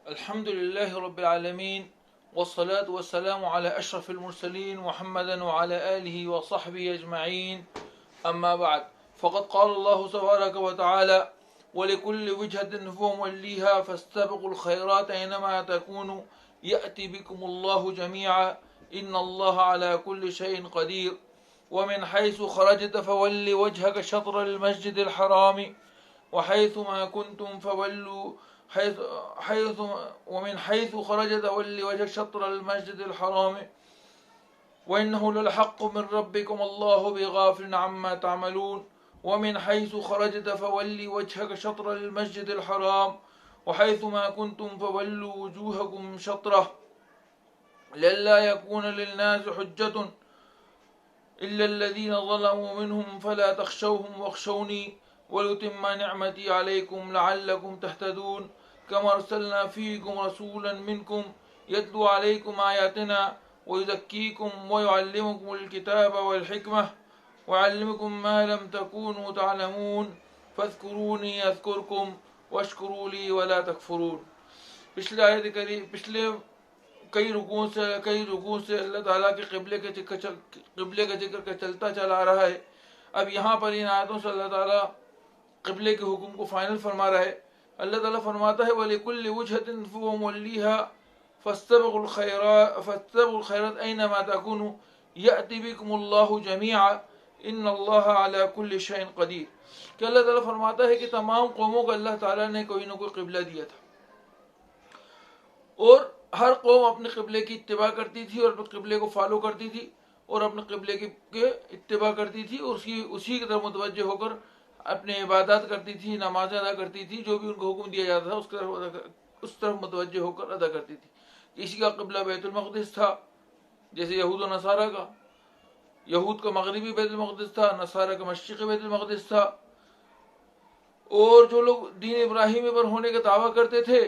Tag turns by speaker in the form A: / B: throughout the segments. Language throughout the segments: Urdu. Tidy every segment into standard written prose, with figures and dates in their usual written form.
A: الحمد لله رب العالمين، والصلاة والسلام على أشرف المرسلين محمدا وعلى آله وصحبه أجمعين. أما بعد، فقد قال الله تبارك وتعالى: ولكل وجهة هو موليها فاستبقوا الخيرات أينما تكونوا يأتي بكم الله جميعا إن الله على كل شيء قدير. ومن حيث خرجت فول وجهك شطر المسجد الحرام وحيث ما كنتم فولوا ومن حيث خرجت فول وجهك شطر المسجد الحرام وإنه للحق من ربكم الله بغافل عما تعملون. ومن حيث خرجت فول وجهك شطر المسجد الحرام وحيث ما كنتم فولوا وجوهكم شطره لئلا يكون للناس حجة إلا الذين ظلموا منهم فلا تخشوهم واخشوني ولأتم نعمتي عليكم لعلكم تهتدون. كما أرسلنا فيكم رسولا منكم يتلو عليكم آياتنا ويزكيكم ويعلمكم الكتاب والحكمة ويعلمكم ما لم تكونوا تعلمون فاذكروني أذكركم واشكروا لي ولا تكفرون. پچھلے کئی رکوعوں سے اللہ تعالیٰ کے قبلے کا ذکر چلتا چلا آ رہا ہے. اب یہاں پر ان آیتوں سے اللہ تعالیٰ قبلے کے حکم کو فائنل فرما رہا ہے. اللہ تعالیٰ فرماتا ہے: وَلِكُلِّ وُجْهَةٍ هُوَ مُوَلِّيهَا فَاسْتَبِقُوا الْخَيْرَاتِ أَيْنَمَا تَكُونُوا يَأْتِ بِكُمُ اللَّهُ جَمِيعًا إِنَّ اللَّهَ عَلَى كُلِّ شَيْءٍ قَدِيرٌ. کہ اللہ تعالیٰ فرماتا ہے کہ تمام قوموں کو اللہ تعالیٰ نے کوئی نہ کوئی قبلہ دیا تھا، اور ہر قوم اپنے قبلے کی اتباع کرتی تھی اور اپنے قبلے کو فالو کرتی تھی اور اپنے قبلے کے اتباع کرتی تھی اور اسی کی طرف متوجہ ہو کر اپنے عبادات کرتی تھی، نمازیں ادا کرتی تھی، جو بھی ان کو حکم دیا جاتا تھا اس طرف متوجہ ہو کر ادا کرتی تھی. کسی کا قبلہ بیت المقدس تھا، جیسے یہود و نصارہ کا. یہود کا مغربی بیت المقدس تھا، نصارہ کا مشرقی بیت المقدس تھا. اور جو لوگ دین ابراہیمی پر ہونے کا دعویٰ کرتے تھے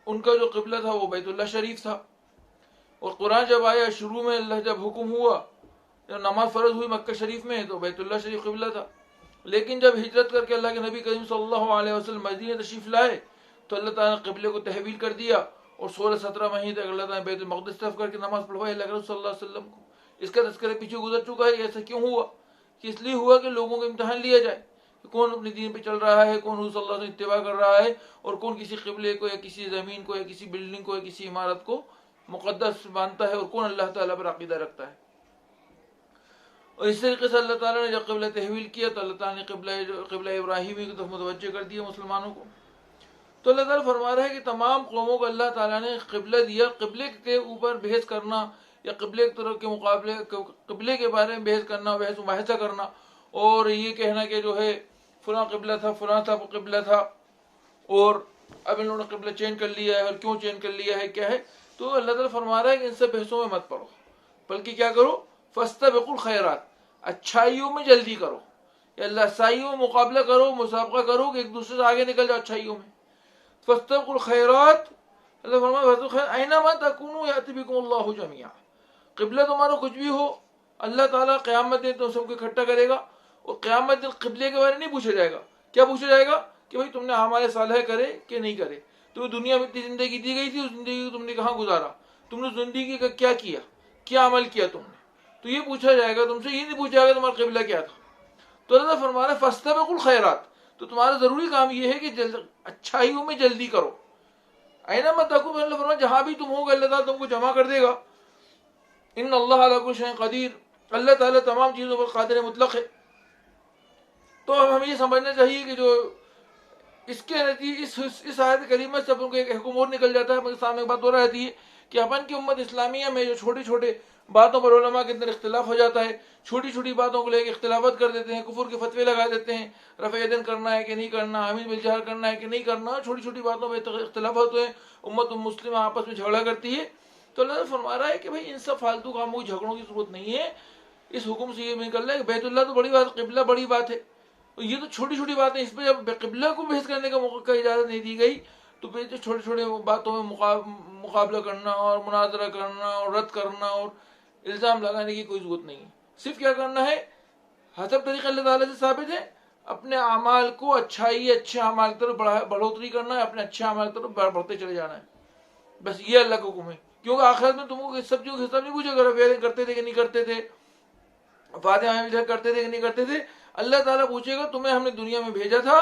A: ان کا جو قبلہ تھا وہ بیت اللہ شریف تھا. اور قرآن جب آیا شروع میں اللہ جب حکم ہوا، جب نماز فرض ہوئی مکہ شریف میں، تو بیت اللہ شریف قبلہ تھا. لیکن جب ہجرت کر کے اللہ کے نبی کریم صلی اللہ علیہ وسلم مدینہ تشریف لائے تو اللہ تعالیٰ نے قبلے کو تحویل کر دیا اور 16-17 مہینے تک اللہ تعالیٰ نے بیت المقدس طرف کر کے نماز پڑھوائی اللہ کے رسول صلی اللہ علیہ وسلم کو. اس کا تذکرہ پیچھے گزر چکا ہے. ایسا کیوں ہوا؟ کہ اس لیے ہوا کہ لوگوں کا امتحان لیا جائے کہ کون اپنے دین پہ چل رہا ہے، کون حضور صلی اللہ علیہ وسلم اتباع کر رہا ہے، اور کون کسی قبلے کو یا کسی زمین کو یا کسی بلڈنگ کو یا کسی عمارت کو مقدس مانتا ہے اور کون اللہ تعالیٰ پر عقیدہ رکھتا ہے. اور اس طریقے سے اللہ تعالیٰ نے جب قبلہ تحویل کیا تو اللہ تعالیٰ نے قبلہ ابراہیمی کی طرف متوجہ کر دیا مسلمانوں کو. تو اللہ تعالیٰ فرما رہا ہے کہ تمام قوموں کو اللہ تعالیٰ نے قبلہ دیا. قبلے کے اوپر بحث کرنا یا قبلے کی طرف کے مقابلے قبلے کے بارے میں بحث کرنا، بحث مباحثہ کرنا اور یہ کہنا کہ جو ہے فلاں قبلہ تھا، فلاں تھا قبلہ تھا اور اب ان لوگوں نے قبلہ چینج کر لیا ہے اور کیوں چینج کر لیا ہے، کیا ہے. تو اللہ تعالیٰ فرما رہا ہے کہ ان سے بحثوں میں مت پڑو، بلکہ کیا کرو؟ فاستبقوا الخیرات، اچھائیوں میں جلدی کرو. یا اللہ اچھائیوں میں مقابلہ کرو، مسابقہ کرو کہ ایک دوسرے سے آگے نکل جاؤ اچھائیوں میں. فاستبقوا الخیرات، اللہ فرمایا اینما تکونوا یأتی بکم اللہ جمیعا. قبلہ تمہارا کچھ بھی ہو، اللہ تعالیٰ قیامت دن تم سب کو اکٹھا کرے گا اور قیامت دن قبلے کے بارے نہیں پوچھا جائے گا. کیا پوچھا جائے گا؟ کہ بھائی تم نے اعمال صالحہ کرے کہ نہیں کرے، تمہیں دنیا میں اتنی زندگی دی گئی تھی، اس زندگی کو تم نے کہاں گزارا، تم نے زندگی کا کیا کیا، کیا عمل کیا تم نے. تو یہ پوچھا جائے گا تم سے، یہ نہیں پوچھا جائے گا تمہارا قبلہ کیا تھا. تو اللہ فرما رہا ہے فاستبقوا الخیرات، تو تمہارا ضروری کام یہ ہے کہ اچھائیوں میں جلدی کرو. اینما تکونوا، اللہ فرما جہاں بھی تم ہوگے اللہ تعالیٰ تم کو جمع کر دے گا. ان اللہ علی کل شیء قدیر، اللہ تعالیٰ تمام چیزوں پر قادر مطلق ہے. تو ہمیں یہ سمجھنا چاہیے کہ جو اس کے نتیجے اس آیت کریمہ سے اپن کو ایک حکم اور نکل جاتا ہے. میرے سامنے ایک بات ہو رہتی ہے کہ اپن کی امت اسلامیہ میں جو چھوٹے چھوٹے باتوں پر علماء کے اندر اختلاف ہو جاتا ہے، چھوٹی چھوٹی باتوں کو لے کے اختلافات کر دیتے ہیں، کفر کے فتوے لگا دیتے ہیں، رفع یدین کرنا ہے کہ نہیں کرنا، آمین بالجہر کرنا ہے کہ نہیں کرنا، چھوٹی چھوٹی باتوں پہ اختلاف ہوتے ہیں، امت مسلمہ آپس میں جھگڑا کرتی ہے. تو اللہ فرما رہا ہے کہ بھائی ان سب فالتو کاموں کی جھگڑوں کی ضرورت نہیں ہے. اس حکم سے یہ نکل رہا ہے کہ بیت اللہ تو بڑی بات، قبلہ بڑی بات ہے. یہ تو چھوٹی چھوٹی باتیں، اس پہ جب قبلہ کو بحث کرنے کا موقع کا اجازت نہیں دی گئی تو پھر چھوٹے چھوٹے باتوں میں مقابلہ کرنا اور مناظرہ کرنا اور رد کرنا اور الزام لگانے کی کوئی ضرورت نہیں ہے. صرف کیا کرنا ہے؟ حسب طریقہ اللہ تعالیٰ سے ثابت ہے، اپنے اعمال کو اچھائی، اچھے اعمال کی طرف بڑھوتری کرنا ہے، اپنے اچھے اعمال کی طرف بڑھتے چلے جانا ہے. بس یہ اللہ کا حکم ہے. کیونکہ آخرت میں تم کو اس سب چیزوں کا حساب نہیں پوچھے گا رفیع کرتے تھے کہ نہیں کرتے تھے, فاتحہ کرتے تھے کہ نہیں کرتے تھے. اللہ تعالیٰ پوچھے گا تمہیں ہم نے دنیا میں بھیجا تھا,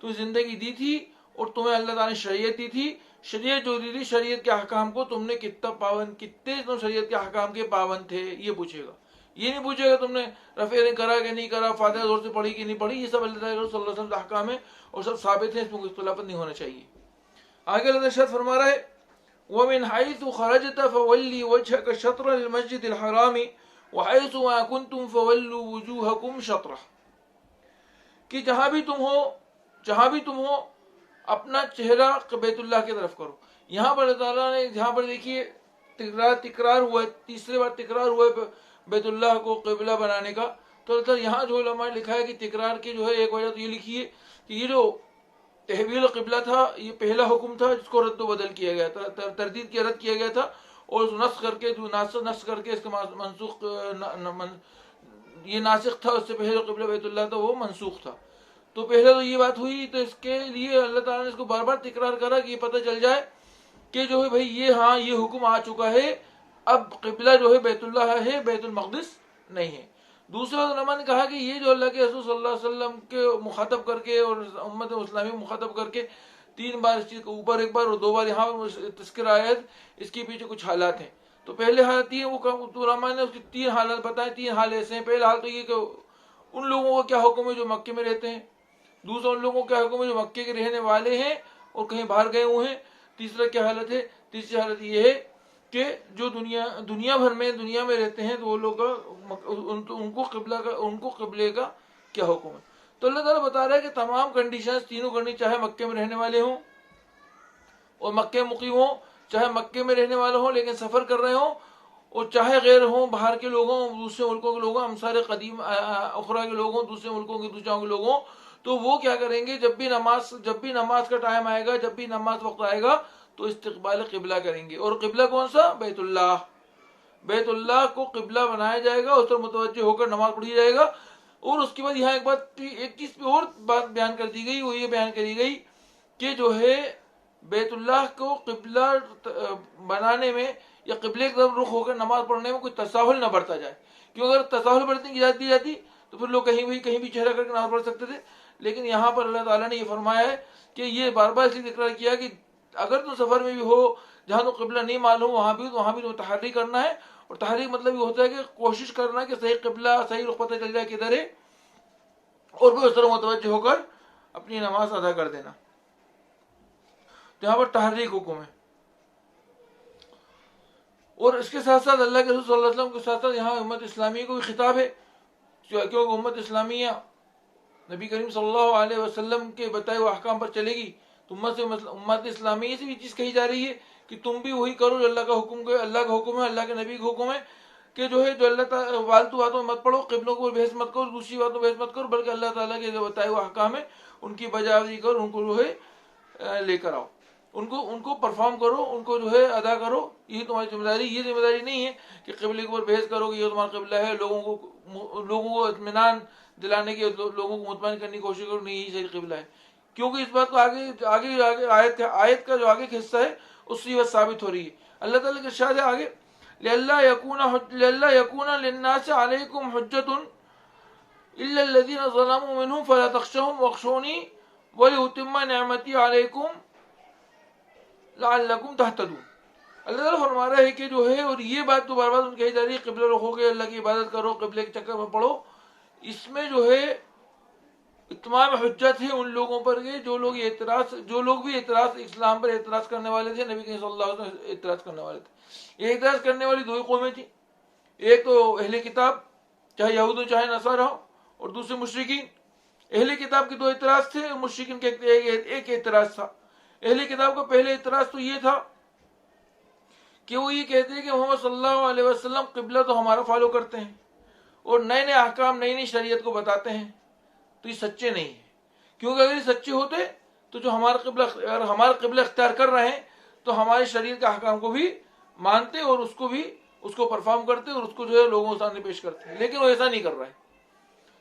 A: تمہیں زندگی دی تھی, اور تمہیں اللہ تعالیٰ نے شریعت دی تھی, شریعت جو دی تھی شریعت کے احکام کو تم نے کتنے تم شریعت کے احکام کے پابند تھے, یہ پوچھے گا. یہ نہیں پوچھے گا تم نے رفع کرا کہ نہیں کرا, فاتحہ زور سے پڑھی کہ نہیں پڑھی. یہ سب اللہ تعالیٰ صلی اللہ علیہ وسلم کے احکام ہے اور سب ثابت ہیں, اس میں کوئی اختلافات نہیں ہونا چاہیے. آگے اللہ ارشاد فرما رہا ہے وَمِنْ حَيْثُ خَرَجْتَ فَوَلِّ وَجْهَكَ شَطْرَ الْمَسْجِدِ الْحَرَامِ وَحَيْثُ مَا كُنْتُمْ فَوَلُّوا وُجُوهَكُمْ شَطْرَهُ, کہ جہاں بھی تم ہو اپنا چہرہ بیت اللہ کی طرف کرو. یہاں پر اللہ تعالیٰ نے جہاں پر دیکھیے تکرار ہوا ہے, تیسری بار تکرار ہوا ہے بیت اللہ کو قبلہ بنانے کا. تو اللہ تعالیٰ یہاں جو علماء نے لکھا ہے کہ تکرار کی جو ہے ایک وجہ تو یہ لکھی ہے کہ یہ جو تحویل قبلہ تھا یہ پہلا حکم تھا جس کو رد و بدل کیا گیا تھا, تردید کیا رد کیا گیا تھا, اور اس نسخ کر کے اس کا منسوخ یہ ناسخ تھا, اس سے پہلے قبلہ بیت اللہ تھا وہ منسوخ تھا. تو پہلے تو یہ بات ہوئی, تو اس کے لیے اللہ تعالیٰ نے اس کو بار بار تکرار کرا کہ یہ پتہ چل جائے کہ جو ہے بھائی یہ حکم آ چکا ہے, اب قبلہ جو ہے بیت اللہ ہے, بیت المقدس نہیں ہے. دوسرا علماء نے کہا کہ یہ جو اللہ کے رسول صلی اللہ علیہ وسلم کے مخاطب کر کے اور امت اسلامی کو مخاطب کر کے 3 بار اس چیز کے اوپر ایک بار اور 2 بار یہاں تذکرہ آیا, اس کے پیچھے کچھ حالات ہیں. تو پہلے حالت یہ وہ علماء نے اس کی 3 حالات بتائے. 3 حال ایسے ہیں. پہلا حال تو یہ کہ ان لوگوں کا کیا حکم ہے جو مکے میں رہتے ہیں, دوسرا ان لوگوں کا کیا حکم ہے جو مکے کے رہنے والے ہیں اور کہیں باہر گئے ہوئے ہیں, تیسرا کیا حالت ہے, تیسری حالت یہ ہے کہ جو دنیا بھر میں رہتے ہیں تو وہ لوگ ان کو قبلے کا کیا حکم ہے. تو اللہ تعالیٰ بتا رہا ہے کہ تمام کنڈیشنز تینوں کرنی, چاہے مکے میں رہنے والے ہوں اور مکے مقیم ہوں, چاہے مکے میں رہنے والے ہوں لیکن سفر کر رہے ہوں, اور چاہے غیر ہوں, باہر کے لوگ ہوں, دوسرے ملکوں کے لوگ ہوں, ہمسائے قدیم اخرا کے لوگ ہوں, دوسرے ملکوں کے دوسروں کے لوگ ہوں. تو وہ کیا کریں گے, جب بھی نماز کا ٹائم آئے گا, جب بھی نماز وقت آئے گا تو استقبال قبلہ کریں گے. اور قبلہ کون سا؟ بیت اللہ. بیت اللہ کو قبلہ بنایا جائے گا, اس پر متوجہ ہو کر نماز پڑھی جائے گا. اور اس کے بعد یہاں ایک چیز پہ اور بات بیان کر دی گئی, وہ یہ بیان کری گئی کہ جو ہے بیت اللہ کو قبلہ بنانے میں یا قبلے کی طرف رخ ہو کر نماز پڑھنے میں کوئی تساہل نہ برتا جائے. کیوں اگر تساہل برتنے کی اجازت دی جاتی تو پھر لوگ کہیں بھی چہرہ کر کے نماز پڑھ سکتے تھے. لیکن یہاں پر اللہ تعالیٰ نے یہ فرمایا ہے کہ یہ بار بار اس لیے تکرار کیا کہ اگر تم سفر میں بھی ہو جہاں تو قبلہ نہیں معلوم وہاں بھی تمہیں تحریک کرنا ہے. اور تحریک مطلب یہ ہوتا ہے کہ کوشش کرنا کہ صحیح قبلہ صحیح رخ پتہ چل جائے کدھر ہے, اور پھر اس طرح متوجہ ہو کر اپنی نماز ادا کر دینا. تو یہاں پر تحریک حکم ہے. اور اس کے ساتھ ساتھ اللہ کے رسول صلی اللہ علیہ وسلم کے ساتھ ساتھ یہاں امت اسلامی کو بھی خطاب ہے, کیونکہ امت اسلامیہ نبی کریم صلی اللہ علیہ وسلم کے بتائے ہوئے احکام پر چلے گی. تو امت اسلامیہ سے بھی چیز کہی جا رہی ہے کہ تم بھی وہی کرو جو اللہ کا حکم ہے, اللہ کے نبی کا حکم ہے کہ جو ہے جو اللہ تعالیٰ فالتو باتوں میں مت پڑھو, قبلوں کو بحث مت کرو, دوسری باتوں میں بحث مت کرو, بلکہ اللہ تعالیٰ کے جو بتائے ہوئے احکام ہے ان کی بجاوری کرو, ان کو جو ہے لے کر آؤ, ان کو پرفارم کرو, ان کو جو ہے ادا کرو. یہ تمہاری ذمہ داری. یہ ذمہ داری نہیں ہے کہ قبلے کے اوپر بحث کرو کہ یہ تمہارا قبلہ ہے, لوگوں کو اطمینان دلانے کی, لوگوں کو مطمئن کرنے کی کوشش کرو نہیں یہی صحیح قبلہ ہے. کیونکہ اس بات کو آگے آیت کا جو آگے کا حصہ ہے اس سے بات ثابت ہو رہی ہے. اللہ تعالیٰ کے ارشاد ہے آگے لِأَلَّا يَكُونَ لِلنَّاسِ عَلَيْكُمْ حُجَّةٌ إِلَّا الَّذِينَ ظَلَمُوا مِنْهُمْ فَلَا تَخْشَوْهُمْ وَاخْشَوْنِي وَلِأُتِمَّ نِعْمَتِي عَلَيْكُمْ لَعَلَّكُمْ تَهْتَدُونَ. اللہ تعالیٰ فرما رہا ہے کہ جو ہے, اور یہ بات تو بار بار کہی جا رہی ہے قبلہ رخ ہو کے اللہ کی عبادت کرو, قبلے کے چکر میں پڑھو. اس میں جو ہے اتمام حجت ہے ان لوگوں پر کہ جو لوگ بھی اعتراض اسلام پر اعتراض کرنے والے تھے, نبی صلی اللہ علیہ وسلم اعتراض کرنے والے تھے. یہ اعتراض کرنے والی 2 قومیں تھیں, ایک تو اہل کتاب چاہے یہود ہو چاہے نصارہ ہو, اور دوسرے مشرکین. اہل کتاب کے 2 اعتراض تھے, مشرکین کے ایک اعتراض تھا. اہل کتاب کا پہلے اعتراض تو یہ تھا کہ وہ یہ کہتے ہیں کہ محمد صلی اللہ علیہ وسلم قبلہ تو ہمارا فالو کرتے ہیں اور نئے نئے احکام نئی شریعت کو بتاتے ہیں, تو یہ سچے نہیں ہیں. کیونکہ اگر یہ سچے ہوتے تو جو ہمارا قبلہ اختیار کر رہے ہیں تو ہماری شریعت کے احکام کو بھی مانتے اور اس کو پرفارم کرتے اور اس کو جو ہے لوگوں کے سامنے پیش کرتے ہیں, لیکن وہ ایسا نہیں کر رہے.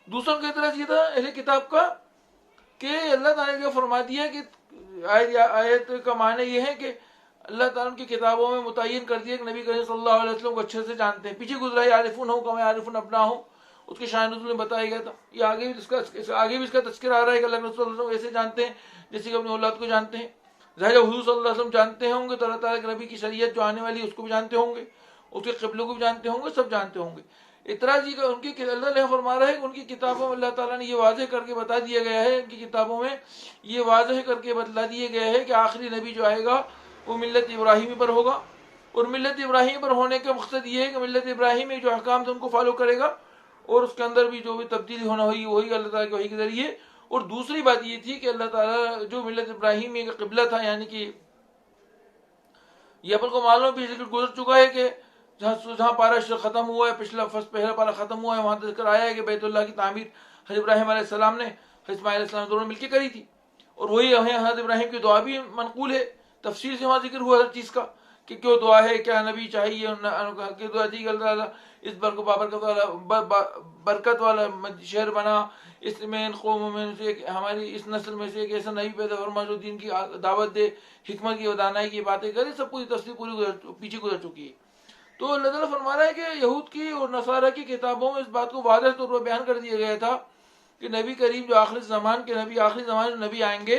A: دوسروں کا اعتراض یہ تھا اہل کتاب کا کہ اللہ تعالیٰ نے فرما دیا کہ آیت کا معنی یہ ہے کہ اللہ تعالیٰ کی کتابوں میں متعین کر دیا کہ نبی کریم صلی اللہ علیہ وسلم کو اچھے سے جانتے ہیں. پیچھے گزرا ہے عارفون ہوں کما عارفون ابنا ہوں، اس کے شان نزول میں بتایا گیا تھا. یہ آگے بھی اس کا تذکر آ رہا ہے کہ اللہ کے رسول صلی اللہ علیہ وسلم ایسے جانتے ہیں جیسے کہ اپنی اولاد کو جانتے ہیں. ظاہر حضور صلی اللہ علیہ وسلم جانتے ہوں گے تو اللہ تعالیٰ کے نبی کی شریعت جو آنے والی ہے اس کو بھی جانتے ہوں گے، اس کے قبلوں کو بھی جانتے ہوں گے، سب جانتے ہوں گے. اعتراضی کا ان کی اللہ نے فرما رہا ہے کہ ان کی کتابوں میں اللہ تعالیٰ نے یہ واضح کر کے بتا دیا گیا ہے، ان کی کتابوں میں یہ واضح کر کے بتلا دیا گیا ہے کہ آخری نبی جو آئے گا وہ ملت ابراہیمی پر ہوگا. اور ملت ابراہیم پر ہونے کا مقصد یہ ہے کہ ملت ابراہیم میں جو احکام تھے ان کو فالو کرے گا، اور اس کے اندر بھی جو بھی تبدیلی ہونا ہوئی وہی اللہ تعالیٰ کے وحی کے ذریعے. اور دوسری بات یہ تھی کہ اللہ تعالیٰ جو ملت ابراہیم میں قبلہ تھا، یعنی کہ یہ اپن کو معلوم بھی ذکر گزر چکا ہے کہ جہاں پارا ختم ہوا ہے، پہلا پارا ختم ہوا ہے، وہاں ذکر آیا ہے کہ بیت اللہ کی تعمیر حضرت ابراہیم علیہ السلام نے حضرت اسماعیل علیہ السلام دونوں مل کے کری تھی. اور وہی حضرت ابراہیم کی دعا بھی منقول ہے، تفصیل سے وہاں ذکر ہوا ہر چیز کا کہ کیوں دعا ہے، کیا نبی چاہیے کہ دعا تھی کہ اللہ تعالیٰ اس برکت والا شہر بنا، اس میں ان قوموں میں سے ہماری اس نسل میں سے ایک ایسا نبی پیدا فرما جو دین کی دعوت دے، حکمت کی دانائی کی باتیں کرے. سب پوری تفصیل پیچھے گزر چکی ہے. تو اللہ تعالیٰ فرما رہا ہے کہ یہود کی اور نصارہ کی کتابوں میں اس بات کو واضح طور پر بیان کر دیا گیا تھا کہ نبی کریم جو آخری زمان کے نبی، آخری زمان جو نبی آئیں گے،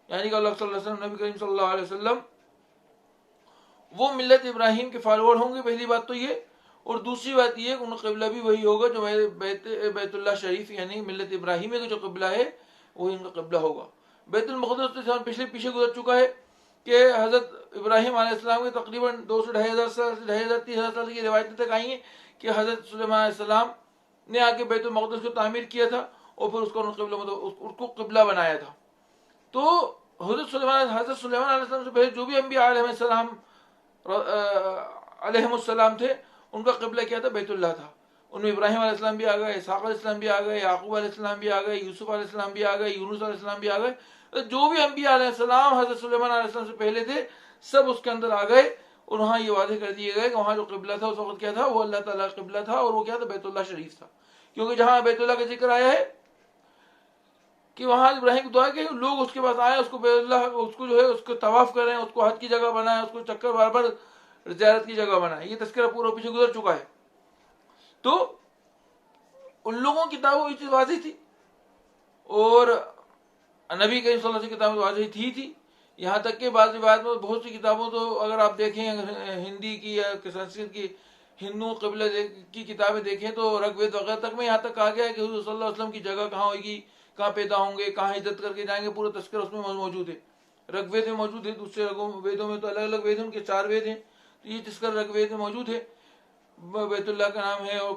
A: یعنی کہ اللہ صلی اللہ علیہ وسلم، نبی کریم صلی اللہ علیہ وسلم، وہ ملت ابراہیم کے فالوور ہوں گے. پہلی بات تو یہ. اور دوسری بات یہ کہ ان کا قبلہ بھی وہی ہوگا جو بیت اللہ شریف، یعنی ملت ابراہیمی کا جو قبلہ ہے وہی ان کا قبلہ ہوگا. بیت المقدس تو پیچھے گزر چکا ہے کہ حضرت ابراہیم علیہ السلام کے تقریباً 200-2,500 سال 3,000 سال کی روایتیں تک آئی ہیں کہ حضرت سلیمان علیہ السلام نے آ کے بیت المقدس کو تعمیر کیا تھا اور پھر اس کو قبلہ بنایا تھا. تو حضرت سلیمان علیہ السلام سے پہلے جو بھی انبیاء علیہ السلام تھے ان کا قبلہ کیا تھا؟ بیت اللہ تھا. ان میں ابراہیم علیہ السلام بھی آ گئے، اسحاق علیہ السلام بھی آ گئے، یعقوب علیہ السلام بھی آ گئے، یوسف علیہ السلام بھی آ گئے، یونس علیہ السلام بھی آ گئے. جو بھی انبیاء علیہ السلام حضرت سلیمان علیہ السلام سے پہلے تھے سب اس کے اندر آ گئے. اور وہاں یہ واضح کر دیے گئے کہ وہاں جو قبلہ تھا اس وقت کیا تھا؟ وہ اللہ تعالیٰ کا قبلہ تھا، اور وہ کیا تھا؟ بیت اللہ شریف تھا. کیونکہ جہاں بیت اللہ کا ذکر آیا ہے کہ وہاں ابراہیم کی دعا کہ لوگ اس کے پاس آئے، اس کو بیت اللہ، اس کو جو ہے اس کو طواف کریں، اس کو حج کی جگہ بنائیں، اس کو چکر بار بار زیارت کی جگہ بنائیں. یہ تذکرہ پورا پیچھے گزر چکا ہے. تو ان لوگوں کی کتابوں یہ چیز واضح تھی، اور نبی کریم صلی اللہ علیہ وسلم کی کتابیں واضح تھی. یہاں تک کہ بعض روایات میں بہت سی کتابوں تو اگر آپ دیکھیں ہندی کی یا سنسکرت کی ہندو قبلہ کی کتابیں دیکھیں تو رگ وید وغیرہ تک میں یہاں تک کہا گیا ہے کہ حضور صلی اللہ علیہ وسلم کی جگہ کہاں ہوئے گی، کہاں پیدا ہوں گے، کہاں ہجرت کر کے جائیں گے، پورا تذکرہ اس میں موجود ہے. رگ وید میں موجود ہے. دوسرے ویدوں میں تو الگ الگ وید ہیں، ان کے 4 وید ہیں. تو یہ تذکرہ رگ وید میں موجود ہے. بیت اللہ کا نام ہے، اور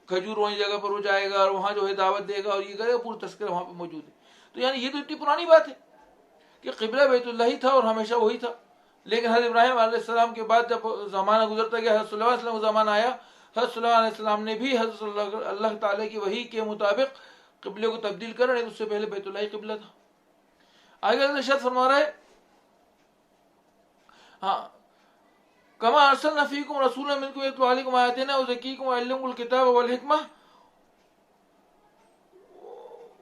A: کھجور والی جگہ پر وہ جائے گا اور وہاں جو ہے دعوت دے گا اور یہ کرے گا، پورا تذکرہ وہاں پہ موجود ہے. تو یعنی یہ تو اتنی پرانی بات ہے کہ قبلہ بیت اللہ ہی تھا اور ہمیشہ وہی تھا. لیکن حضرت ابراہیم علیہ السلام کے بعد جب زمانہ گزرتا گیا، حضرت صلی اللہ علیہ وسلم کا زمانہ آیا، حضرت صلی اللہ علیہ السلام نے بھی حضرت اللہ تعالیٰ کی وحی کے مطابق قبلے کو تبدیل کر رہے. اس سے پہلے بیت اللہ ہی قبلہ تھا. آگے ارشاد فرما رہا ہے، ہاں، کما ارسلنا فیکم رسولا منکم یتلو علیکم آیاتنا ویزکیکم ویعلمکم الکتاب والحکمہ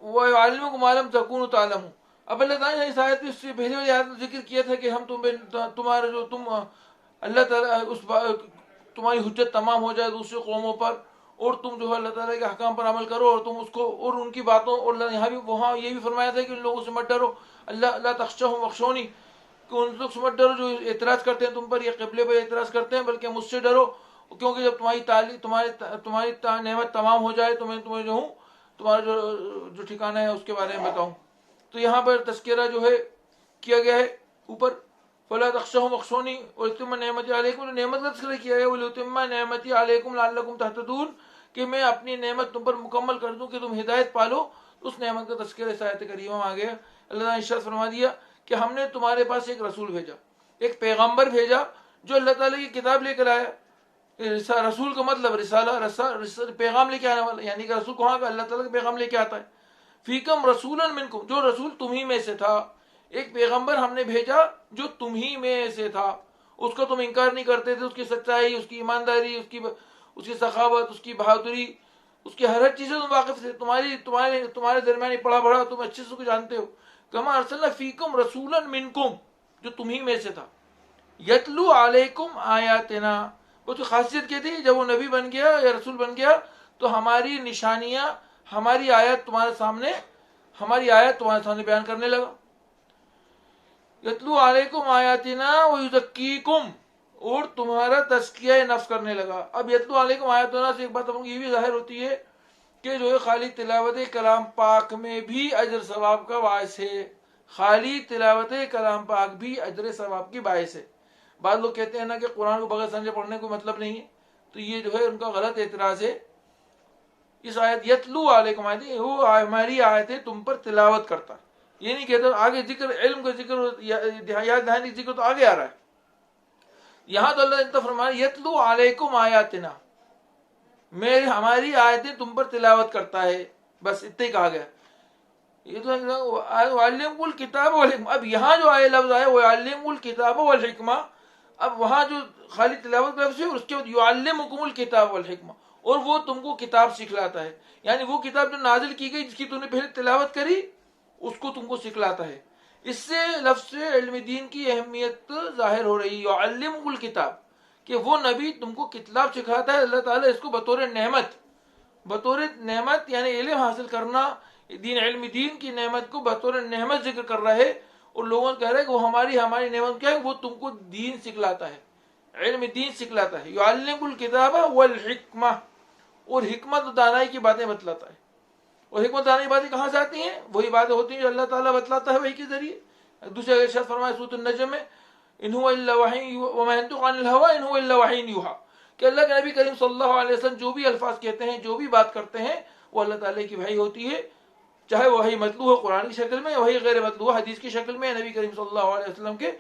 A: ویعلمکم ما لم تکونوا تعلمون. اب اللہ تعالیٰ نے اس آیت میں، اس سے پہلے والی آیت میں ذکر کیا تھا کہ ہم تمہارے جو تم اللہ تعالیٰ تمہاری حجت تمام ہو جائے دوسرے قوموں پر، اور تم جو ہے اللہ تعالیٰ کے احکام پر عمل کرو، اور تم اس کو اور ان کی باتوں، اور اللہ یہاں بھی وہاں یہ بھی فرمایا تھا کہ ان لوگوں سے مت ڈرو، لا تخشوہم واخشونی، کہ ان لوگ سے مت ڈرو جو اعتراض کرتے ہیں تم پر، یہ قبلے پر اعتراض کرتے ہیں، بلکہ مجھ سے ڈرو، کیونکہ جب تمہاری نعمت تمام ہو جائے تو میں تمہیں جو ہوں تمہارا جو ٹھکانہ ہے اس کے بارے میں بتاؤں. تو یہاں پر تذکرہ جو ہے کیا گیا ہے اوپر، فلا تخشوہم واخشونی وَلِأُتِمَّ نِعْمَتِي عَلَيْكُمْ، نعمت کا تذکرہ کیا ہے، وَلِأُتِمَّ نِعْمَتِي عَلَيْكُمْ لَعَلَّكُمْ تَهْتَدُونَ، کہ میں اپنی نعمت تم پر مکمل کر دوں کہ تم ہدایت پالو. اس نعمت کا تذکرہ اس آیت کریمہ میں آ گیا. اللہ تعالیٰ نے ارشاد فرما دیا کہ ہم نے تمہارے پاس ایک رسول بھیجا، ایک پیغمبر بھیجا جو اللہ تعالیٰ کی کتاب لے کر آیا. رسول کا مطلب رسالہ، پیغام لے کے آنے والا، یعنی کہ رسول کہاں کا؟ اللہ تعالیٰ کا پیغام لے کے آتا ہے. فیکم رسولا منکم، جو رسول تمہیں میں سے تھا، ایک پیغمبر ہم نے بھیجا جو تمہیں میں سے تھا. اس کا تم انکار نہیں کرتے تھے، اس کی سچائی، اس کی ایمانداری، اس کی سخاوت، اس کی بہادری، اس کی ہر چیز سے تم واقف تھے. تمہارے درمیان پڑھا بڑھا تم اچھے سے جانتے ہو. کما ارسلنا فیکم رسولا منکم، جو تمہیں میں سے تھا. یتلو علیکم آیاتنا، وہ تو خاصیت کیا تھی؟ جب وہ نبی بن گیا یا رسول بن گیا تو ہماری نشانیاں، ہماری آیت تمہارے سامنے بیان کرنے لگا. یتلو علیکم آیاتنا ویزکیکم، اور تمہارا تزکیہ نفس کرنے لگا. اب یتلو علیکم آیاتنا سے ایک بات ہم کو یہ بھی ظاہر ہوتی ہے کہ جو ہے خالی تلاوت کلام پاک میں بھی اجر ثواب کا باعث ہے. خالی تلاوت کلام پاک بھی اجر ثواب کی باعث ہے. بعض لوگ کہتے ہیں نا کہ قرآن کو بغیر سمجھے پڑھنے کو مطلب نہیں ہے، تو یہ جو ہے ان کا غلط اعتراض ہے. اس آیت یتلو علیکم آیت، وہ ہماری آیتیں تم پر تلاوت کرتا، یہ نہیں کہتا. آگے ذکر علم کا ذکر، یاد دہانی ذکر تو آگے آ رہا ہے. یہاں تو اللہ نے فرمایا یتلو علیکم آیاتنا، ہماری آیتیں تم پر تلاوت کرتا ہے، بس اتنا ہی کہا گیا. یہ تو وَيُعَلِّمُكُمُ الْكِتَابَ وَالْحِكْمَةَ، اب یہاں جو آئے لفظ آئے وَيُعَلِّمُكُمُ الْكِتَابَ وَالْحِكْمَةَ، اب وہاں جو خالی تلاوت کا لفظ ہے، اس کے بعد يُعَلِّمُكُمُ الْكِتَابَ وَالْحِكْمَةَ، اور وہ تم کو کتاب سکھلاتا ہے. یعنی وہ کتاب جو نازل کی گئی، جس کی تم نے پہلے تلاوت کری، اس کو تم کو سکھلاتا ہے. اس سے لفظ سے علم دین کی اہمیت ظاہر ہو رہی ہے. يُعَلِّمُكُمُ الْكِتَابَ، کہ وہ نبی تم کو کتاب سکھاتا ہے. اللہ تعالیٰ اس کو بطور نعمت یعنی علم حاصل کرنا، علم دین کی نعمت کو بطور نعمت ذکر کر رہا ہے، اور لوگوں کہہ رہے ہیں کہ وہ ہماری نعمت کیا ہے؟ وہ تم کو دین سکھلاتا ہے، علم دین سکھلاتا ہے. يعلم الکتاب والحکمہ، اور حکمت و دانائی کی باتیں بتلاتا ہے. اور حکمت دانائی کی باتیں کہاں سے آتی ہیں؟ وہی باتیں ہوتی ہیں جو اللہ تعالیٰ بتلاتا ہے وحی کے ذریعے. دوسرے ارشاد فرمایا سورۃ النجم میں ان هو الا وحی وما ينطق عن الهوى ان هو الا وحی یوحى، کہ اللہ کے نبی کریم صلی اللہ علیہ وسلم جو بھی الفاظ کہتے ہیں، جو بھی بات کرتے ہیں، وہ اللہ تعالیٰ کی وحی ہوتی ہے. چاہے وہی مطلوع ہو قرآن کی شکل میں، وہی غیر مطلوع حدیث کی شکل میں، نبی کریم صلی اللہ علیہ وسلم کے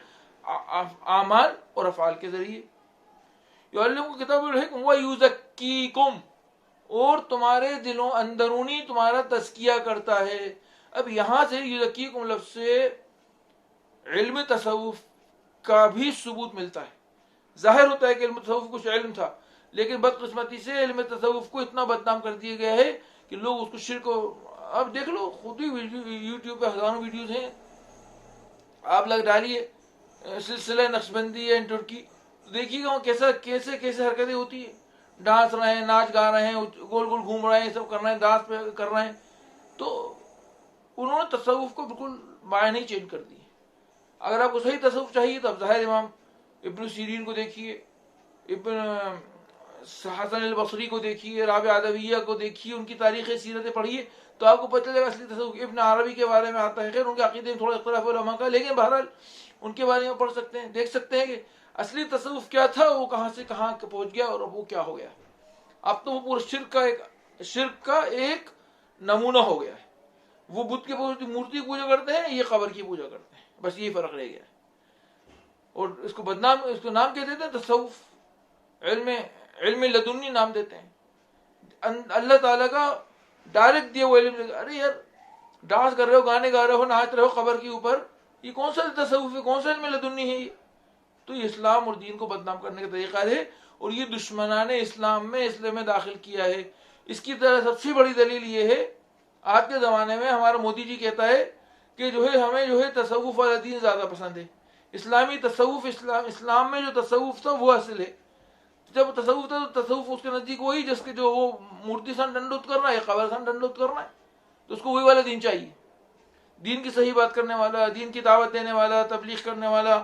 A: اعمال اور افعال کے ذریعے. یعلمکم الکتاب والحکمہ ویزکیکم، اور تمہارے دلوں اندرونی تمہارا تزکیہ کرتا ہے. اب یہاں سے یزکیکم لفظ سے علم تصوف کا بھی ثبوت ملتا ہے. ظاہر ہوتا ہے کہ علم تصوف کچھ علم تھا، لیکن بدقسمتی سے علم تصوف کو اتنا بدنام کر دیا گیا ہے کہ لوگ اس کو شرک اب دیکھ لو، خود ہی یوٹیوب پہ ہزاروں ویڈیوز ہیں، آپ لگ ڈالیے سلسلہ نقشبندی اینڈ ترکی، دیکھیے گا کیسے حرکتیں ہوتی ہیں. ڈانس رہے ہیں، ناچ گا رہے ہیں، گول گول گھوم رہے ہیں، سب کر رہے ہیں، ڈانس پہ کر رہے ہیں. تو انہوں نے تصوف کو بالکل معنی چینج کر دی. اگر آپ کو صحیح تصوف چاہیے تو اب ظاہر امام ابن سیرین کو دیکھیے، ابن حسن البصری کو دیکھیے، رابعہ ادویہ کو دیکھیے، ان کی تاریخ سیرتیں پڑھیے تو آپ کو پتہ چلے گا اصلی تصوف. ابن عربی کے بارے میں آتا ہے، خیر ان کے عقیدے میں تھوڑا اختلاف علماء کا، لیکن بہرحال ان کے بارے میں پڑھ سکتے ہیں، دیکھ سکتے ہیں کہ اصلی تصوف کیا تھا، وہ کہاں سے کہاں پہنچ گیا اور اب وہ کیا ہو گیا. اب تو وہ پورا شرک کا ایک نمونہ ہو گیا ہے. وہ بدھ کی مورتی کی پوجا کرتے ہیں، یہ قبر کی پوجا کرتے ہیں، بس یہی فرق رہ گیا ہے. اور اس کو نام کیا دیتے ہیں؟ تصوف، علم لدنی نام دیتے ہیں. اللہ تعالیٰ کا ڈائریکٹ دیا وہ علم. ارے یار ڈانس کر رہے ہو، گانے گا رہے ہو، ناچ رہے ہو قبر کے اوپر، یہ کون سا تصوف ہے؟ کون سا علم لدنی ہے یہ؟ تو یہ اسلام اور دین کو بدنام کرنے کا طریقہ ہے، اور یہ دشمنان اسلام میں اسلام میں داخل کیا ہے. اس کی طرح سب سے بڑی دلیل یہ ہے، آج کے زمانے میں ہمارا مودی جی کہتا ہے کہ جو ہے ہمیں جو ہے تصوف والا دین زیادہ پسند ہے. اسلامی تصوف، اسلام میں جو تصوف تھا وہ اصل ہے. جب تصوف تھا تو تصوف اس کے نزدیک وہی جس کے جو وہ مورتی سان ڈنڈوت کرنا ہے، قبر سان ڈنڈوت کرنا ہے، تو اس کو وہی والا دین چاہیے. دین کی صحیح بات کرنے والا، دین کی دعوت دینے والا، تبلیغ کرنے والا،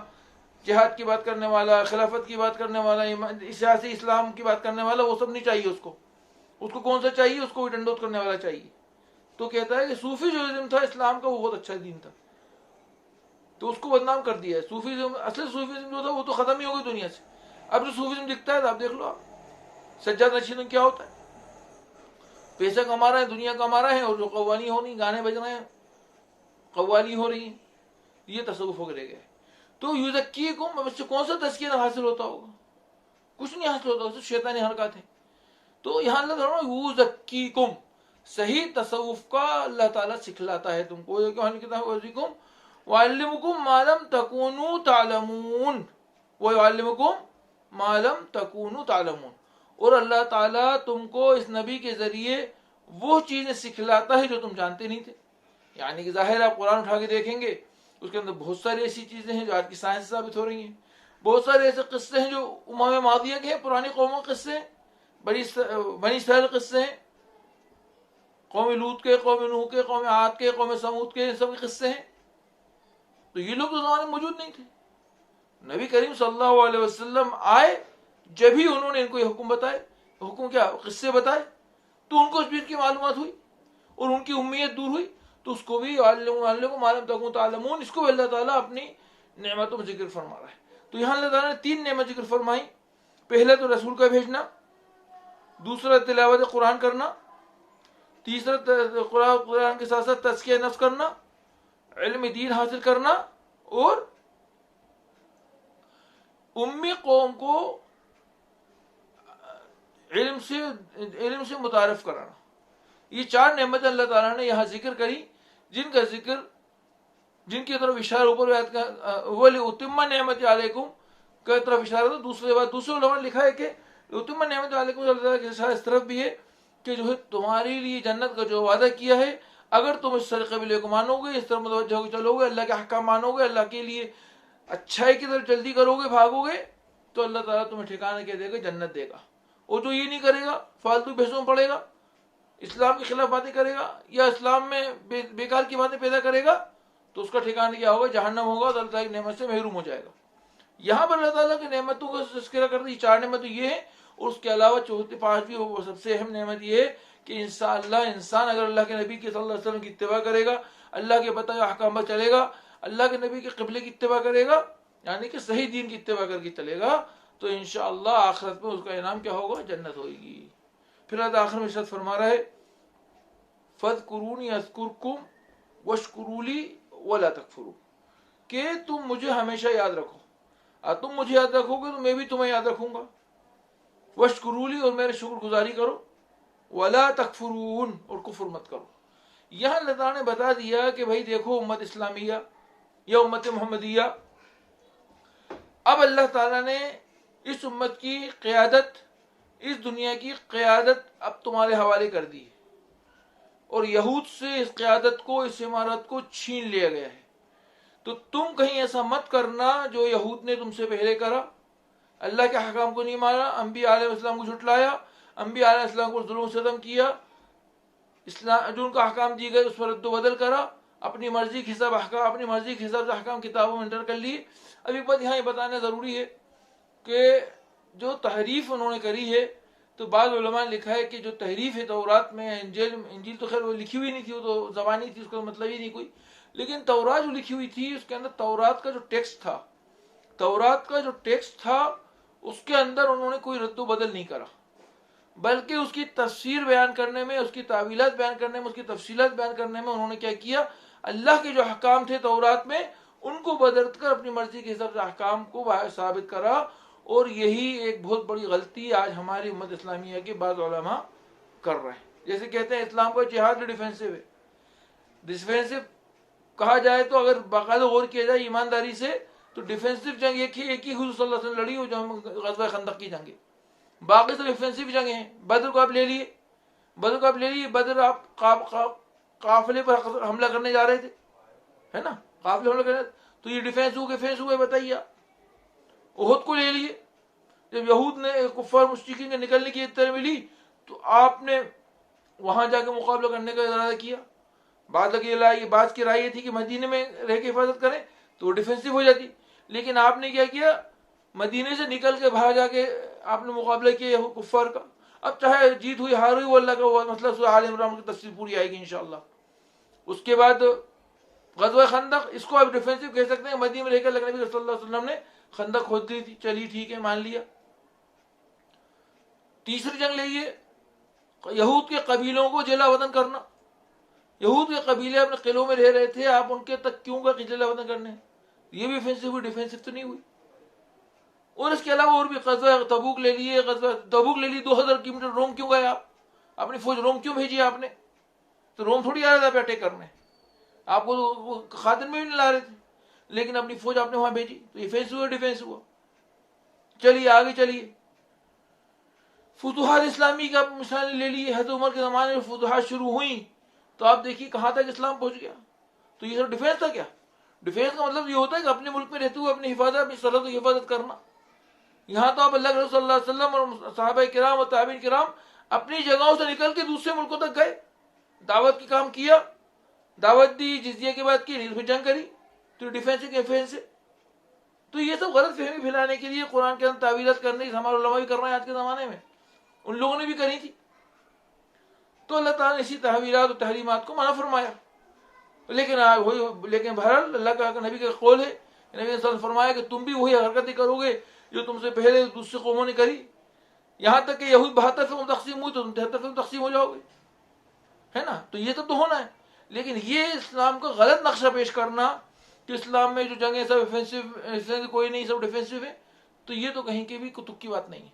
A: جہاد کی بات کرنے والا، خلافت کی بات کرنے والا، سیاسی اسلام کی بات کرنے والا، وہ سب نہیں چاہیے اس کو کون سا چاہیے؟ اس کو بھی ڈنڈوت کرنے والا چاہیے. تو کہتا ہے کہ صوفی جو ازم تھا اسلام کا وہ بہت اچھا دین تھا، تو اس کو بدنام کر دیا ہے. صوفیزم، اصل صوفیزم جو تھا وہ تو ختم ہی ہو گئی دنیا سے. اب جو صوفیزم دکھتا ہے تو آپ دیکھ لو، آپ سجاد نشین کیا ہوتا ہے؟ پیسہ کما رہے ہیں، دنیا کما رہے ہیں، اور جو قوالی ہو رہی، گانے بج رہے ہیں، قوالی ہو رہی ہیں، یہ تصوف ہو کے رہ گئے. تو یزکیکم، اب اس سے کون سا تزکیہ حاصل ہوتا ہوگا؟ کچھ نہیں حاصل ہوتا، اس سے شیطانی حرکات ہیں. تو یہاں اللہ تعالیٰ یزکیکم، صحیح تصوف کا اللہ تعالیٰ سکھلاتا ہے تم کو. وَيُعَلِّمُكُم مَّا لَمْ تَكُونُوا تَعْلَمُونَ وَيُعَلِّمُكُم مَّا لَمْ تَكُونُوا تَعْلَمُونَ، اور اللہ تعالیٰ تم کو اس نبی کے ذریعے وہ چیزیں سکھلاتا ہے جو تم جانتے نہیں تھے. یعنی کہ ظاہر آپ قرآن اٹھا کے دیکھیں گے اس کے اندر بہت ساری ایسی چیزیں ہیں جو آج کی سائنس سے ثابت ہو رہی ہیں. بہت سارے ایسے قصے ہیں جو امم ماضیہ کے ہیں, پرانی قوموں کے قصے ہیں, بنی اسرائیل قصے ہیں, قوم لوط کے, قوم نوح کے, قوم عاد کے, قوم سمود کے, سب کے قصے ہیں. تو یہ لوگ تو زمانے میں موجود نہیں تھے. نبی کریم صلی اللہ علیہ وسلم آئے, جب ہی انہوں نے ان کو یہ حکم بتائے. حکم کیا؟ قصے بتائے. تو ان کو اس چیز کی معلومات ہوئی اور ان کی امیت دور ہوئی. تو اس کو بھی علم تعلمون, اس کو بھی اللہ تعالیٰ اپنی نعمتوں میں ذکر فرما رہا ہے. تو یہاں اللہ تعالیٰ نے 3 نعمت ذکر فرمائی. پہلا تو رسول کا بھیجنا, دوسرا تلاوت قرآن کرنا, تیسرا قرآن کے ساتھ ساتھ تزکیہ نفس کرنا, علم دین حاصل کرنا, اور امی قوم کو علم سے متعارف کرانا. یہ 4 نعمتیں اللہ تعالیٰ نے یہاں ذکر کری, جن کی طرف اشارہ اوپر وَلِأُتِمَّ نِعْمَتِي عَلَيْكُمْ کی طرف اشارہ تھا. دوسرے علماء نے لکھا ہے کہ اتم نعمت علیکم اللہ تعالیٰ کے اشارہ اس طرف بھی ہے کہ جو ہے تمہارے لیے جنت کا جو وعدہ کیا ہے, اگر تم اس قبیلے کو مانو گے, اس طرح متوجہ ہو کے چلو گے, اللہ کے احکام مانو گے, اللہ کے لیے اچھائی کی طرف جلدی کرو گے, بھاگو گے, تو اللہ تعالیٰ تمہیں ٹھکانہ کیا دے گا؟ جنت دے گا. اور جو یہ نہیں کرے گا, فالتو بحثوں میں پڑے گا, اسلام کے خلاف باتیں کرے گا, یا اسلام میں بیکار کی باتیں پیدا کرے گا, تو اس کا ٹھکانہ کیا ہوگا؟ جہنم ہوگا, تو اللہ تعالیٰ کی نعمت سے محروم ہو جائے گا. یہاں پر اللہ تعالیٰ کی نعمتوں کا تذکرہ کرتے ہیں. 4 نعمتیں یہ ہیں, اور اس کے علاوہ 5ویں وہ سب سے اہم نعمت یہ ہے کہ انسان اگر اللہ کے نبی کے صلی اللہ علیہ وسلم کی اتباع کرے گا, اللہ کے بتائے احکام پر چلے گا, اللہ کے نبی کے قبلے کی اتباع کرے گا, یعنی کہ صحیح دین کی اتباع کر کے چلے گا, تو انشاءاللہ آخرت میں اس کا انعام کیا ہوگا؟ جنت ہوگی. پھر اللہ آخر میں ارشاد فرما رہا ہے فَاذْكُرُونِي أَذْكُرْكُمْ وَاشْكُرُوا لِي وَلَا تَكْفُرُوا, کہ تم مجھے ہمیشہ یاد رکھو, تم مجھے یاد رکھو گے تو میں بھی تمہیں یاد رکھوں گا. وَاشْكُرُوا لِي, اور میرے شکر گزاری کرو. وَلَا تَكْفُرُونَ, اور کفر مت کرو. یہاں اللہ تعالیٰ نے بتا دیا کہ بھائی دیکھو امت اسلامیہ یا امت محمدیہ, اب اللہ تعالیٰ نے اس امت کی قیادت, اس دنیا کی قیادت اب تمہارے حوالے کر دی ہے, اور یہود سے اس قیادت کو, اس امارت کو چھین لیا گیا ہے. تو تم کہیں ایسا مت کرنا جو یہود نے تم سے پہلے کرا. اللہ کے حکام کو نہیں مانا, انبیاء علیہ السلام کو جھٹلایا, انبیاء علیہ السلام کو ظلم و ستم کیا, اسلام جو ان کا احکام دی گئے اس پر رد و بدل کرا, اپنی مرضی کے حساب سے احکام کتابوں میں انٹر کر لیے. ابھی بات یہاں یہ بتانا ضروری ہے کہ جو تحریف انہوں نے کری ہے, تو بعض علماء نے لکھا ہے کہ جو تحریف ہے تورات میں, انجیل تو خیر وہ لکھی ہوئی نہیں تھی, وہ تو زبانی تھی, اس کا مطلب ہی نہیں کوئی, لیکن تورات جو لکھی ہوئی تھی اس کے اندر تورات کا جو ٹیکسٹ تھا اس کے اندر انہوں نے کوئی رد و بدل نہیں کرا, بلکہ اس کی تفسیر بیان کرنے میں, اس کی تعویلات بیان کرنے میں, اس کی تفصیلات بیان کرنے میں انہوں نے کیا کیا؟ اللہ کے جو احکام تھے تورات میں ان کو بدل کر اپنی مرضی کے حساب سے احکام کو ثابت کرا. اور یہی ایک بہت بڑی غلطی آج ہماری امت اسلامیہ کے بعض علماء کر رہے ہیں. جیسے کہتے ہیں اسلام کا جہاد ڈیفینسو ہے. ڈیفینسو کہا جائے تو اگر باقاعدہ غور کیا جائے ایمانداری سے, تو ڈیفینسو جنگ ایک ہی حضور صلی اللہ علیہ وسلم لڑی, وہ جو غزوہ خندق کی جنگ ہے. باقی سب ڈیفینسو جنگیں ہیں. بدر کو آپ لے لیے, بدر آپ قافلے پر حملہ کرنے جا رہے تھے, ہے نا, قافلے حملہ کرنے, تو یہ ڈیفینس ہوئے بتائیے آپ. احد کو لے لیے, جب یہود نے کفار مشرکین کے نکلنے کی اطلاع ملی تو آپ نے وہاں جا کے مقابلہ کرنے کا ارادہ کیا. بعض کی رائے یہ تھی کہ مدینے میں رہ کے حفاظت کریں تو وہ ڈیفینسو ہو جاتی, لیکن آپ نے کیا کیا, مدینے سے نکل کے باہر جا کے آپ نے مقابلہ کیا کفار کا. اب چاہے جیت ہوئی ہار ہوئی وہ اللہ کا مسئلہ, سورہ آل عمران کی تفصیل پوری آئے گی انشاءاللہ. اس کے بعد غزوہ خندق, اس کو آپ ڈیفینسو کہہ سکتے ہیں. مدینے میں رہ کر نبی صلی اللہ علیہ وسلم نے خندق کھود دی تھی, چلی ٹھیک ہے, مان لیا. تیسری جنگ لیے یہود کے قبیلوں کو جلا وطن کرنا. یہود کے قبیلے اپنے قلعوں میں رہ رہے تھے, آپ ان کے تک کیوں کا جلا وطن کرنے, یہ بھی افینسو ہوئی, ڈیفینسو تو نہیں ہوئی. اور اس کے علاوہ اور بھی غزوہ تبوک لے لیے, 2000 کلومیٹر روم کیوں گئے آپ, اپنی فوج روم کیوں بھیجی آپ نے؟ تو روم تھوڑی آ رہا تھا اٹیک کرنے, آپ کو خاتن میں بھی نہیں لا رہے تھے, لیکن اپنی فوج آپ نے وہاں بھیجی, تو یہ ڈیفینس ہوا, ڈیفینس ہوا. چلیے آگے چلیے, فتوحات اسلامی کا مثال لے لیے. حضرت عمر کے زمانے میں فتوحات شروع ہوئیں تو آپ دیکھیے کہاں تک اسلام پہنچ گیا. تو یہ سب ڈیفینس تھا کیا؟ ڈیفینس کا مطلب یہ ہوتا ہے کہ اپنے ملک میں رہتے ہوئے اپنی حفاظت، اپنی سرحدوں کی حفاظت کرنا. یہاں تو آپ اللہ کے رسول صلی اللہ علیہ وسلم اور صحابہ کرام اور تابعین کرام اپنی جگہوں سے نکل کے دوسرے ملکوں تک گئے، دعوت کی کام کیا، دعوت دی، جزیہ کی بات کی، پھر جنگ کری. تو ڈیفینس کی ڈیفینس ہے. تو یہ سب غلط فہمی پھیلانے کے لیے قرآن کے اندر تعویلات کرنے کی ہمارے علماء بھی کر رہے ہیں آج کے زمانے میں، ان لوگوں نے بھی کری تھی. تو اللہ تعالیٰ نے اسی تحویلات اور تحریمات کو منع فرمایا. لیکن بہرحال اللہ کا نبی کا قول ہے، نبی صلی اللہ علیہ وسلم نے فرمایا کہ تم بھی وہی حرکتیں کرو گے جو تم سے پہلے دوسری قوموں نے کری. یہاں تک کہ یہود 72 فرقوں میں تقسیم ہوئی تو تم 73 فرقوں میں تقسیم ہو جاؤ گے، ہے نا. تو یہ سب تو ہونا ہے. لیکن یہ اسلام کا غلط نقشہ پیش کرنا کہ اسلام میں جو جنگیں سب افینسو، کوئی نہیں، سب ڈیفینسو ہے، تو یہ تو کہیں کی بھی کتب کی بات نہیں ہے.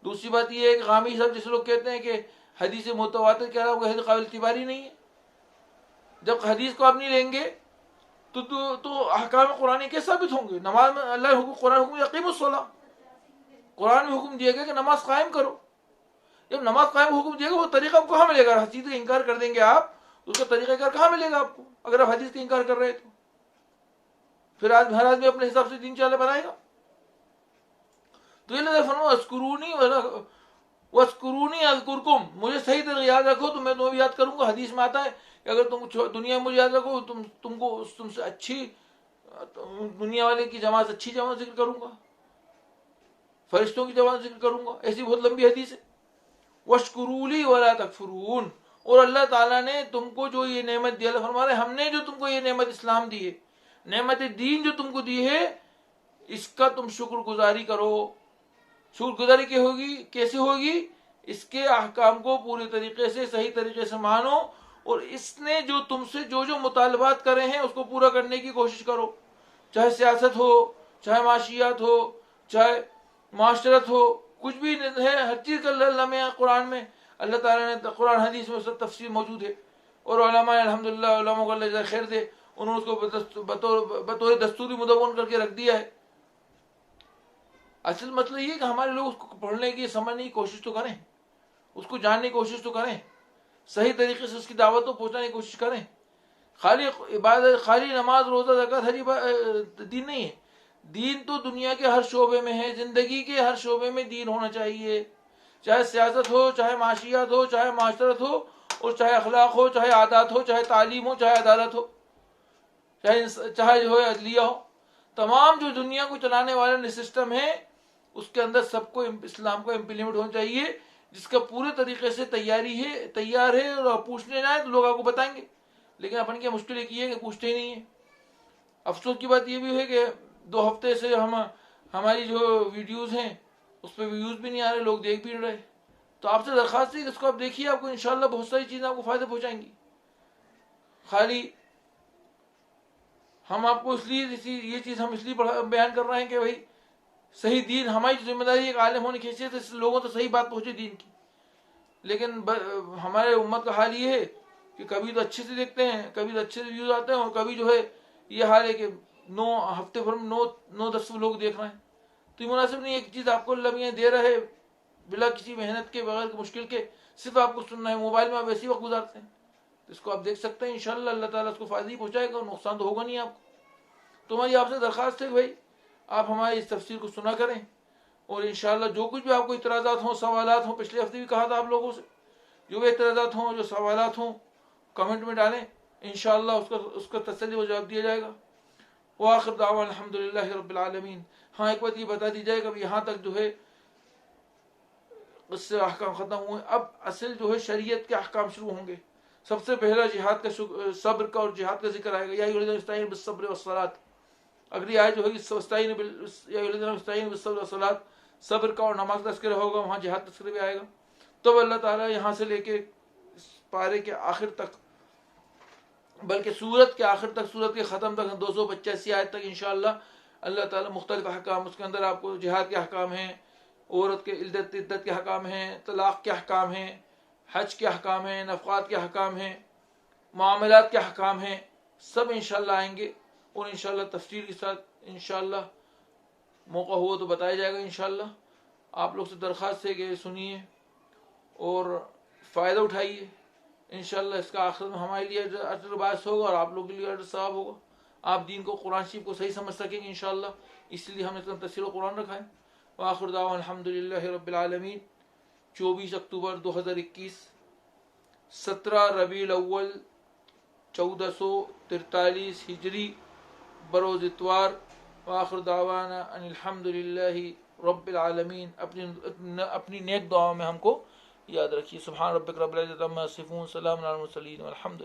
A: دوسری بات یہ ہے کہ غامی صاحب جیسے لوگ کہتے ہیں کہ حدیث متواتر کہہ رہا ہے وہ حدیث قابل اعتباری نہیں ہے. جب حدیث کو آپ نہیں لیں گے تو احکام قرآن کے ثابت ہوں گے. نماز میں اللہ حکم، قرآن حکم یقیم الصلاۃ، قرآن میں حکم دیا گیا کہ نماز قائم کرو. جب نماز قائم حکم دیا گا وہ طریقہ آپ کو کہاں ملے گا؟ حدیث کا انکار کر دیں گے آپ، اس کا طریقہ کار کہاں ملے گا آپ کو اگر آپ حدیث کا انکار کر رہے تو؟ پھر ہر آدمی اپنے حساب سے دین چالے بنائے گا. تو یہ لگا فرمایا وَاذْكُرُونِي أَذْكُرْكُمْ، مجھے صحیح طریقے یاد رکھو تو میں تمہیں بھی یاد کروں گا. حدیث میں آتا ہے کہ اگر تم دنیا میں مجھے یاد رکھو تم سے اچھی دنیا والے کی جماعت، اچھی جماعت ذکر کروں گا، فرشتوں کی جماعت ذکر کروں گا. ایسی بہت لمبی حدیث ہے. وَاشْكُرُوا لِي وَلَا تَكْفُرُونَ، اور اللہ تعالیٰ نے تم کو جو یہ نعمت دی، اللہ فرما رہے ہم نے جو تم کو یہ نعمت اسلام دی ہے، نعمت دین جو تم کو دی ہے، اس کا تم شکر گزاری کرو. شکر گزاری کیسے ہوگی؟ اس کے احکام کو پورے طریقے سے، صحیح طریقے سے مانو، اور اس نے جو تم سے جو مطالبات کرے ہیں اس کو پورا کرنے کی کوشش کرو. چاہے سیاست ہو، چاہے معاشیات ہو، چاہے معاشرت ہو، کچھ بھی ہے، ہر چیز کا اللہ میں قرآن میں اللہ تعالیٰ نے قرآن حدیث میں اس کا تفصیل موجود ہے. اور علماء الحمدللہ، علماء کو اللہ جزائے خیر دے، انہوں نے اس کو بطور دستوری مدون کر کے رکھ دیا ہے. اصل مطلب یہ کہ ہمارے لوگ اس کو پڑھنے کی، سمجھنے کی کوشش تو کریں، اس کو جاننے کی کوشش تو کریں، صحیح طریقے سے اس کی دعوت کو پہنچانے کی کوشش کریں. خالی عبادت، خالی نماز، روزہ، زکوٰۃ دین نہیں ہے. دین تو دنیا کے ہر شعبے میں ہے، زندگی کے ہر شعبے میں دین ہونا چاہیے. چاہے سیاست ہو، چاہے معاشیات ہو، چاہے معاشرت ہو، اور چاہے اخلاق ہو، چاہے عادات ہو، چاہے تعلیم ہو، چاہے عدالت ہو، چاہے جو ہے عدلیہ ہو. تمام جو دنیا کو چلانے والے سسٹم ہیں اس کے اندر سب کو اسلام کو امپلیمنٹ ہونا چاہیے، جس کا پورے طریقے سے تیار ہے. اور آپ پوچھنے جائیں تو لوگ آپ کو بتائیں گے، لیکن اپن کی مشکل ایک یہ ہے کہ پوچھتے ہی نہیں ہیں. افسوس کی بات یہ بھی ہے کہ 2 ہفتے سے ہماری جو ویڈیوز ہیں اس پہ ویوز بھی نہیں آ رہے، لوگ دیکھ بھی نہیں رہے. تو آپ سے درخواست ہے کہ اس کو آپ دیکھیے، آپ کو انشاءاللہ بہت ساری چیزیں آپ کو فائدہ پہنچائیں گی. خالی ہم آپ کو اس لیے یہ چیز ہم اس لیے بیان کر رہے ہیں کہ بھائی صحیح دین، ہماری ذمہ داری ایک عالم ہونے کی حیثیت سے لوگوں تک صحیح بات پہنچے دین کی. لیکن ہمارے امت کا حال یہ ہے کہ کبھی تو اچھے سے دیکھتے ہیں، کبھی تو اچھے سے ویوز آتے ہیں، اور کبھی جو ہے یہ حال ہے کہ 9 ہفتے بھر میں 9-10 لوگ دیکھ رہے ہیں. تو یہ مناسب نہیں. ایک چیز آپ کو اللہ میاں دے رہے بلا کسی محنت کے، بغیر مشکل کے، صرف آپ کو سننا ہے. موبائل میں آپ ایسی وقت گزارتے ہیں تو اس کو آپ دیکھ سکتے ہیں. انشاءاللہ اللہ تعالیٰ اس کو فائدہ ہی پہنچائے گا، اور نقصان تو ہوگا نہیں آپ کو. تو ہماری آپ سے درخواست ہے کہ بھائی آپ ہماری اس تفسیر کو سنا کریں، اور انشاءاللہ جو کچھ بھی آپ کو اعتراضات ہوں، سوالات ہوں، پچھلے ہفتے بھی کہا تھا آپ لوگوں سے، جو بھی اعتراضات ہوں، جو سوالات ہوں، کمنٹ میں ڈالیں، انشاءاللہ اس کا تسلی و جواب دیا جائے گا. وآخر دعوانا الحمدللہ رب العالمین. ہاں ایک بات یہ بتا دی جائے گا، یہاں تک جو ہے اس سے احکام ختم ہوئے. اب اصل جو ہے شریعت کے احکام شروع ہوں گے. سب سے پہلا جہاد کا، صبر کا اور جہاد کا ذکر آئے گا. یا ایھا الذین استعینوا بالصبر والصلاۃ. اگلی آیت جو ہے یا ایھا الذین استعینوا بالصبر والصلاۃ، صبر کا اور نماز کا تذکرہ ہوگا. وہاں جہاد تذکرہ بھی آئے گا. تب اللہ تعالیٰ یہاں سے لے کے پارے کے آخر تک، بلکہ سورت کے آخر تک، سورت کے ختم تک، 285 آیت تک انشاءاللہ اللہ تعالیٰ مختلف احکام، اس کے اندر آپ کو جہاد کے احکام ہیں، عورت کے عدت کے احکام ہیں، طلاق کے احکام ہیں، حج کے احکام ہیں، نفقات کے احکام ہیں، معاملات کے احکام ہیں، سب انشاءاللہ آئیں گے. اور انشاءاللہ تفصیل کے ساتھ انشاءاللہ موقع ہوا تو بتایا جائے گا. انشاءاللہ آپ لوگ سے درخواست ہے کہ سنیے اور فائدہ اٹھائیے. انشاءاللہ اس کا آخر میں ہمارے لیے اجر باعث ہوگا، اور آپ لوگوں کے لیے اجر ثواب ہوگا. آپ دین کو قرآن شریف کو صحیح سمجھ سکیں گے انشاءاللہ. اس لیے ہم نے تفسیر قرآن رکھا ہے. وآخر دعوانا الحمدللہ رب العالمین. 24 اکتوبر 2021، 17 ربیع الاول 1443 ہجری، بروز اتوار. وآخر دعوانا ان الحمدللہ رب العالمین. اپنی نیک دعاؤں میں ہم کو یاد رکھیے. سبحان ربک رب العزت عما یصفون، سلام علی المرسلین والحمد للہ.